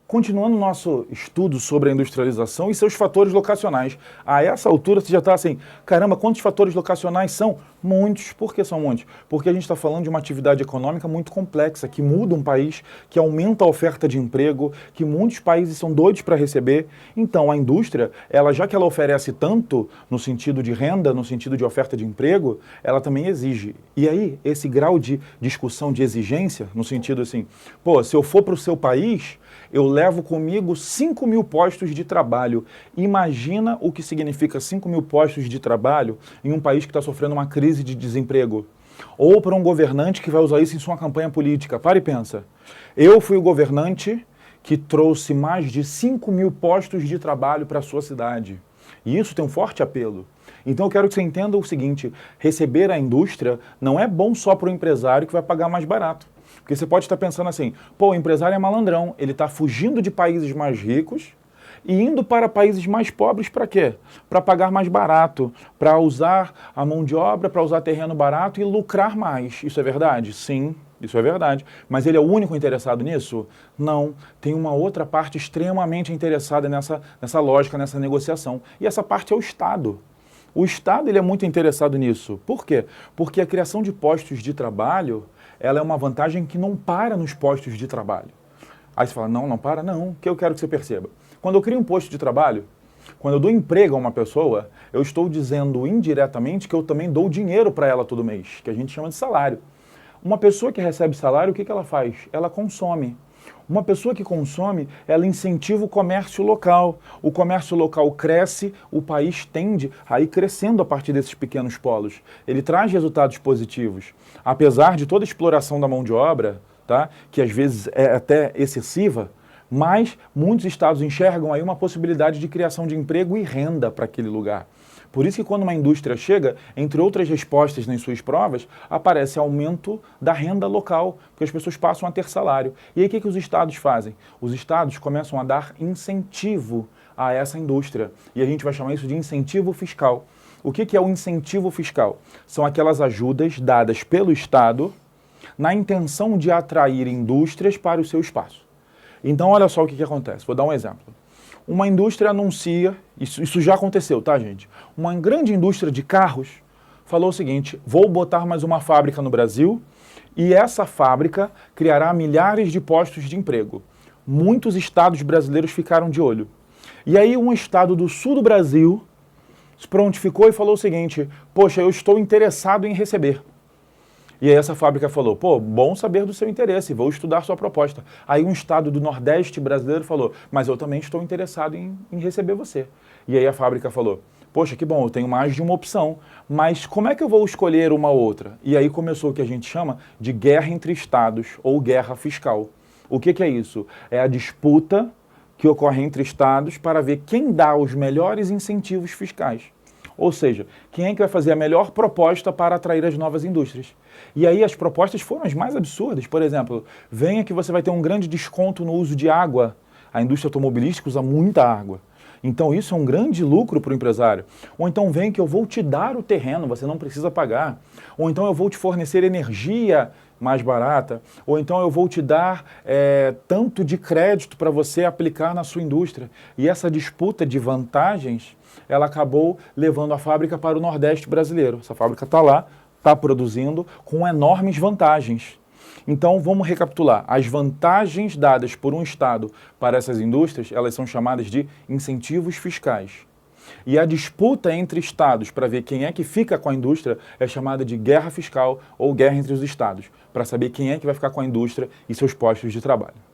Continuando o nosso estudo sobre a industrialização e seus fatores locacionais. A essa altura você já está assim, caramba, quantos fatores locacionais são? Muitos. Por que são muitos? Porque a gente está falando de uma atividade econômica muito complexa, que muda um país, que aumenta a oferta de emprego, que muitos países são doidos para receber. Então a indústria, já que ela oferece tanto no sentido de renda, no sentido de oferta de emprego, ela também exige. E aí, esse grau de discussão de exigência, no sentido assim, pô, se eu for para o seu país, eu levo comigo 5 mil postos de trabalho. Imagina o que significa 5 mil postos de trabalho em um país que está sofrendo uma crise de desemprego. Ou para um governante que vai usar isso em sua campanha política. Para e pensa. Eu fui o governante que trouxe mais de 5 mil postos de trabalho para a sua cidade. E isso tem um forte apelo. Então eu quero que você entenda o seguinte, receber a indústria não é bom só para o empresário que vai pagar mais barato. Porque você pode estar pensando assim, pô, o empresário é malandrão, ele está fugindo de países mais ricos e indo para países mais pobres para quê? Para pagar mais barato, para usar a mão de obra, para usar terreno barato e lucrar mais. Isso é verdade? Sim, isso é verdade. Mas ele é o único interessado nisso? Não. Tem uma outra parte extremamente interessada nessa lógica, nessa negociação. E essa parte é o Estado. O Estado ele é muito interessado nisso. Por quê? Porque a criação de postos de trabalho ela é uma vantagem que não para nos postos de trabalho. Aí você fala, não para? Não. O que eu quero que você perceba? Quando eu crio um posto de trabalho, quando eu dou emprego a uma pessoa, eu estou dizendo indiretamente que eu também dou dinheiro para ela todo mês, que a gente chama de salário. Uma pessoa que recebe salário, o que ela faz? Ela consome. Uma pessoa que consome, ela incentiva o comércio local. O comércio local cresce, o país tende a ir crescendo a partir desses pequenos polos. Ele traz resultados positivos. Apesar de toda a exploração da mão de obra, tá, que às vezes é até excessiva, mas muitos estados enxergam aí uma possibilidade de criação de emprego e renda para aquele lugar. Por isso que quando uma indústria chega, entre outras respostas nas suas provas, aparece aumento da renda local, porque as pessoas passam a ter salário. E aí o que os estados fazem? Os estados começam a dar incentivo a essa indústria. E a gente vai chamar isso de incentivo fiscal. O que é o incentivo fiscal? São aquelas ajudas dadas pelo Estado na intenção de atrair indústrias para o seu espaço. Então olha só o que acontece. Vou dar um exemplo. Uma indústria anuncia, isso já aconteceu, tá, gente? Uma grande indústria de carros falou o seguinte, vou botar mais uma fábrica no Brasil e essa fábrica criará milhares de postos de emprego. Muitos estados brasileiros ficaram de olho. E aí um estado do sul do Brasil se prontificou e falou o seguinte, poxa, eu estou interessado em receber. E aí essa fábrica falou, pô, bom saber do seu interesse, vou estudar sua proposta. Aí um estado do Nordeste brasileiro falou, mas eu também estou interessado em receber você. E aí a fábrica falou, poxa, que bom, eu tenho mais de uma opção, mas como é que eu vou escolher uma outra? E aí começou o que a gente chama de guerra entre estados, ou guerra fiscal. O que é isso? É a disputa que ocorre entre estados para ver quem dá os melhores incentivos fiscais. Ou seja, quem é que vai fazer a melhor proposta para atrair as novas indústrias? E aí as propostas foram as mais absurdas. Por exemplo, venha que você vai ter um grande desconto no uso de água. A indústria automobilística usa muita água. Então isso é um grande lucro para o empresário. Ou então vem que eu vou te dar o terreno, você não precisa pagar. Ou então eu vou te fornecer energia mais barata. Ou então eu vou te dar tanto de crédito para você aplicar na sua indústria. E essa disputa de vantagens, ela acabou levando a fábrica para o Nordeste brasileiro. Essa fábrica está lá, está produzindo com enormes vantagens. Então, vamos recapitular. As vantagens dadas por um Estado para essas indústrias, elas são chamadas de incentivos fiscais. E a disputa entre Estados para ver quem é que fica com a indústria é chamada de guerra fiscal ou guerra entre os Estados, para saber quem é que vai ficar com a indústria e seus postos de trabalho.